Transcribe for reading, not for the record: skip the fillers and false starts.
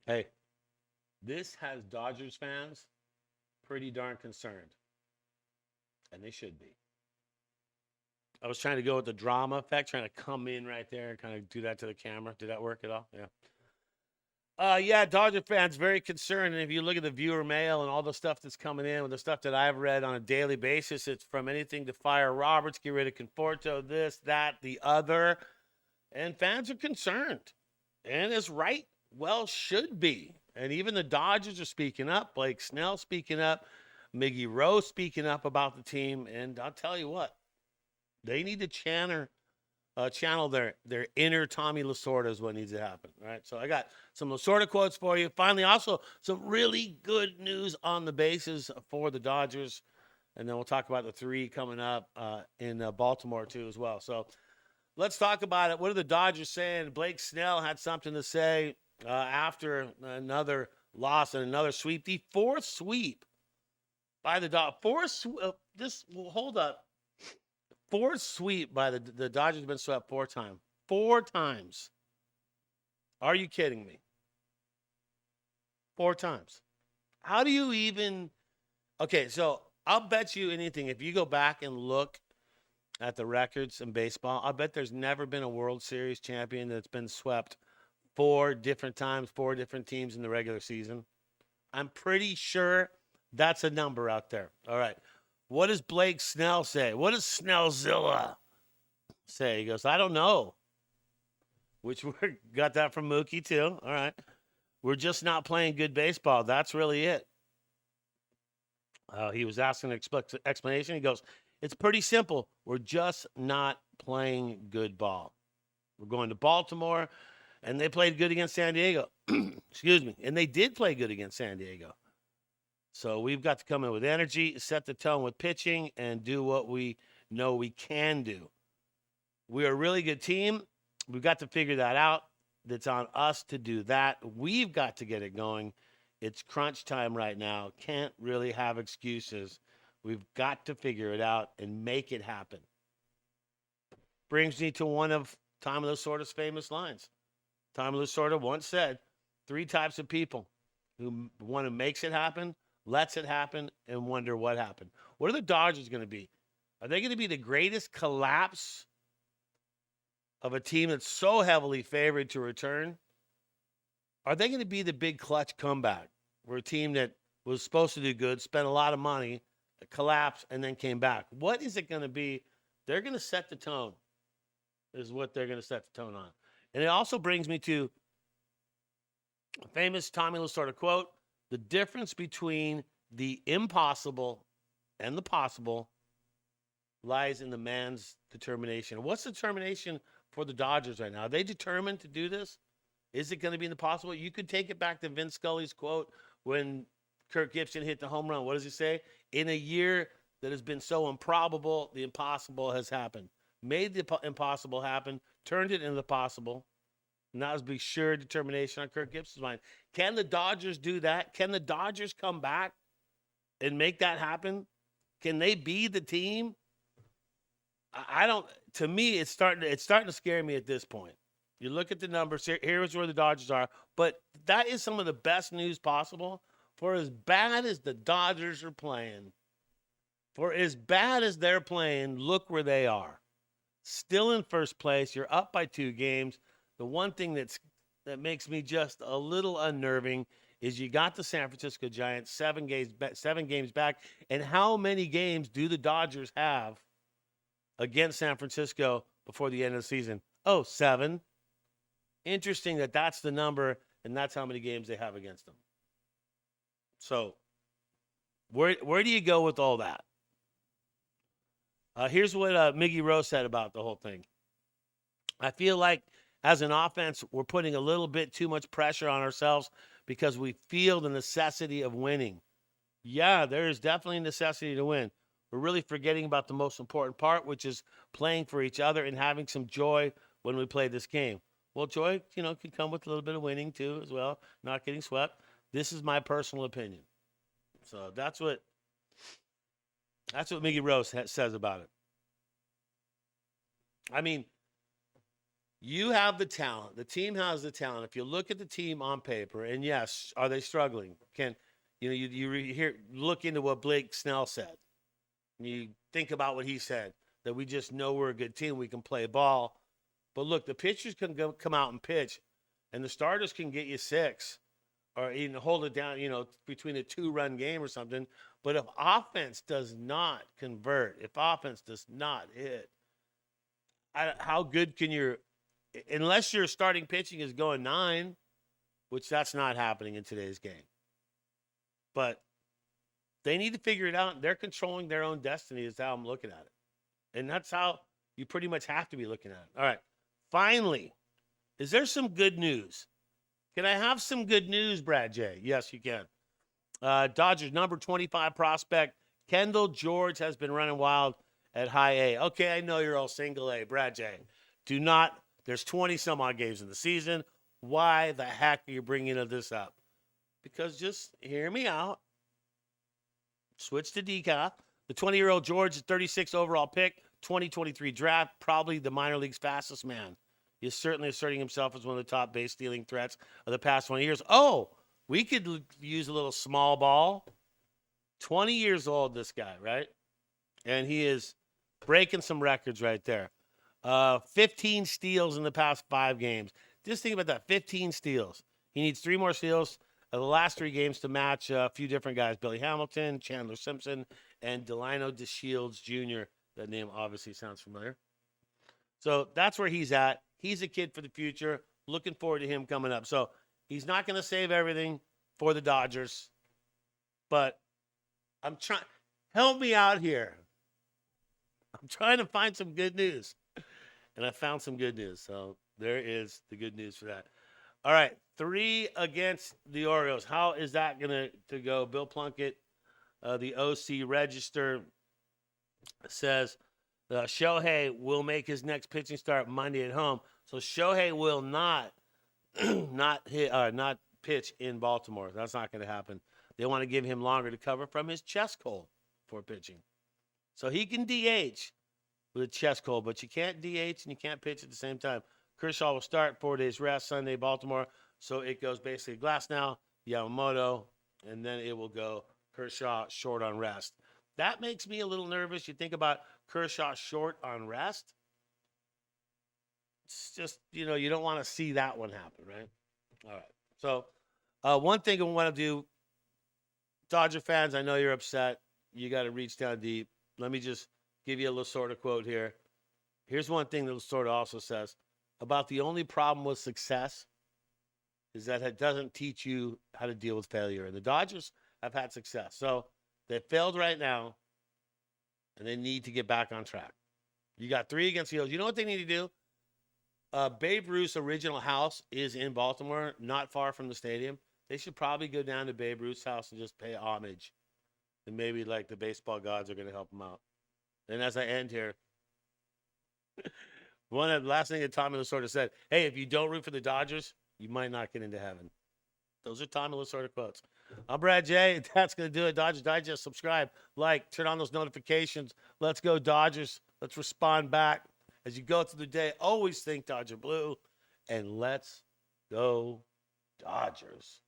Hey, this has Dodgers fans pretty darn concerned, and they should be. I was trying to go with the drama effect, trying to come in right there and kind of do that to the camera. Did that work at all? Yeah. Yeah, Dodger fans very concerned. And if you look at the viewer mail and all the stuff that's coming in, with the stuff that I've read on a daily basis, it's from anything to fire Roberts, get rid of Conforto, this, that, the other. And fans are concerned. And it's right. Well, should be. And even the Dodgers are speaking up. Blake Snell speaking up. Miggy Rose speaking up about the team. And I'll tell you what, they need to channel their inner Tommy Lasorda is what needs to happen. All right. So I got some Lasorda quotes for you. Finally, also some really good news on the bases for the Dodgers. And then we'll talk about the three coming up in Baltimore, too, as well. So let's talk about it. What are the Dodgers saying? Blake Snell had something to say after another loss and another sweep. The fourth sweep by the Dodgers. Hold up. Fourth sweep by the Dodgers have been swept 4 times. 4 times. Are you kidding me? 4 times. How do you even? Okay, so I'll bet you anything. If you go back and look at the records in baseball, I'll bet there's never been a World Series champion that's been swept 4 different times, 4 different teams in the regular season. I'm pretty sure that's a number out there. All right. What does Blake Snell say? What does Snellzilla say? He goes, I don't know. Which we got that from Mookie too. All right. We're just not playing good baseball. That's really it. He was asking an explanation. He goes, it's pretty simple. We're just not playing good ball. We're going to Baltimore, and they played good against San Diego. Excuse me. And they did play good against San Diego. So we've got to come in with energy, set the tone with pitching, and do what we know we can do. We're a really good team. We've got to figure that out. It's on us to do that. We've got to get it going. It's crunch time right now. Can't really have excuses. We've got to figure it out and make it happen. Brings me to one of Tommy Lasorda's famous lines. Tommy Lasorda once said, 3 types of people: one who makes it happen, lets it happen, and wonder what happened. What are the Dodgers going to be? Are they going to be the greatest collapse of a team that's so heavily favored to return? Are they going to be the big clutch comeback where a team that was supposed to do good, spent a lot of money, collapsed, and then came back? What is it going to be? They're going to set the tone, is what they're going to set the tone on. And it also brings me to a famous Tommy Lasorda quote: the difference between the impossible and the possible lies in the man's determination. What's the determination for the Dodgers right now? Are they determined to do this? Is it going to be impossible? You could take it back to Vince Scully's quote when Kirk Gibson hit the home run. What does he say? In a year that has been so improbable, the impossible has happened. Made the impossible happen, turned it into the possible. And that was be sure determination on Kirk Gibson's mind. Can the Dodgers do that? Can the Dodgers come back and make that happen? Can they be the team? I don't. To me, it's starting to scare me at this point. You look at the numbers. Here's where the Dodgers are. But that is some of the best news possible. For as bad as the Dodgers are playing, for as bad as they're playing, look where they are. Still in first place. You're up by 2 games. The one thing that makes me just a little unnerving is you got the San Francisco Giants 7 games back. And how many games do the Dodgers have against San Francisco before the end of the season? Oh, 7. Interesting that that's the number, and that's how many games they have against them. So where do you go with all that? Here's what Miggy Rose said about the whole thing. I feel like as an offense, we're putting a little bit too much pressure on ourselves because we feel the necessity of winning. Yeah, there is definitely a necessity to win. We're really forgetting about the most important part, which is playing for each other and having some joy when we play this game. Well, joy, can come with a little bit of winning too, as well, not getting swept. This is my personal opinion. So that's what Miggy Rose says about it. I mean, You have the talent. The team has the talent. If you look at the team on paper, and yes, are they struggling? Look into what Blake Snell said. You think about what he said, that we just know we're a good team. We can play ball. But look, the pitchers can come out and pitch, and the starters can get you 6 or even hold it down, between a 2-run game or something. But if offense does not convert, if offense does not hit, how good can your – unless your starting pitching is going 9, which that's not happening in today's game. But they need to figure it out. They're controlling their own destiny is how I'm looking at it. And that's how you pretty much have to be looking at it. All right. Finally, is there some good news? Can I have some good news, Brad J? Yes, you can. Dodgers number 25 prospect, Kendall George, has been running wild at high A. Okay, I know you're all single A, Brad J. There's 20-some-odd games in the season. Why the heck are you bringing this up? Because just hear me out. Switch to decaf. The 20-year-old George is 36th overall pick, 2023 draft, probably the minor league's fastest man. He's certainly asserting himself as one of the top base stealing threats of the past 20 years. Oh, we could use a little small ball. 20 years old, this guy, right? And he is breaking some records right there. 15 steals in the past 5 games. Just think about that, 15 steals. He needs 3 more steals of the last 3 games to match a few different guys, Billy Hamilton, Chandler Simpson, and Delino DeShields Jr. That name obviously sounds familiar. So that's where he's at. He's a kid for the future. Looking forward to him coming up. So he's not going to save everything for the Dodgers, but I'm trying. Help me out here. I'm trying to find some good news, and I found some good news. So there is the good news for that. All right, 3 against the Orioles. How is that going to go? Bill Plunkett, the OC Register, says Shohei will make his next pitching start Monday at home. So Shohei will not pitch in Baltimore. That's not going to happen. They want to give him longer to cover from his chest cold for pitching. So he can DH with a chest cold, but you can't DH and you can't pitch at the same time. Kershaw will start 4 days rest Sunday, Baltimore. So it goes basically Glasnow, Yamamoto, and then it will go Kershaw short on rest. That makes me a little nervous. You think about Kershaw short on rest. It's just, you don't want to see that one happen, right? All right. So one thing I want to do, Dodger fans, I know you're upset. You got to reach down deep. Let me just give you a Lasorda quote here. Here's one thing that Lasorda also says about the only problem with success is that it doesn't teach you how to deal with failure. And the Dodgers have had success. So they failed right now, and they need to get back on track. You got 3 against the Orioles. You know what they need to do? Babe Ruth's original house is in Baltimore, not far from the stadium. They should probably go down to Babe Ruth's house and just pay homage. And maybe, the baseball gods are going to help them out. And as I end here, the last thing that Tommy Lasorda said, hey, if you don't root for the Dodgers, you might not get into heaven. Those are Tommy Lasorda quotes. I'm Brad J. That's going to do it. Dodgers Digest. Subscribe, like, turn on those notifications. Let's go, Dodgers. Let's respond back. As you go through the day, always think Dodger Blue. And let's go, Dodgers.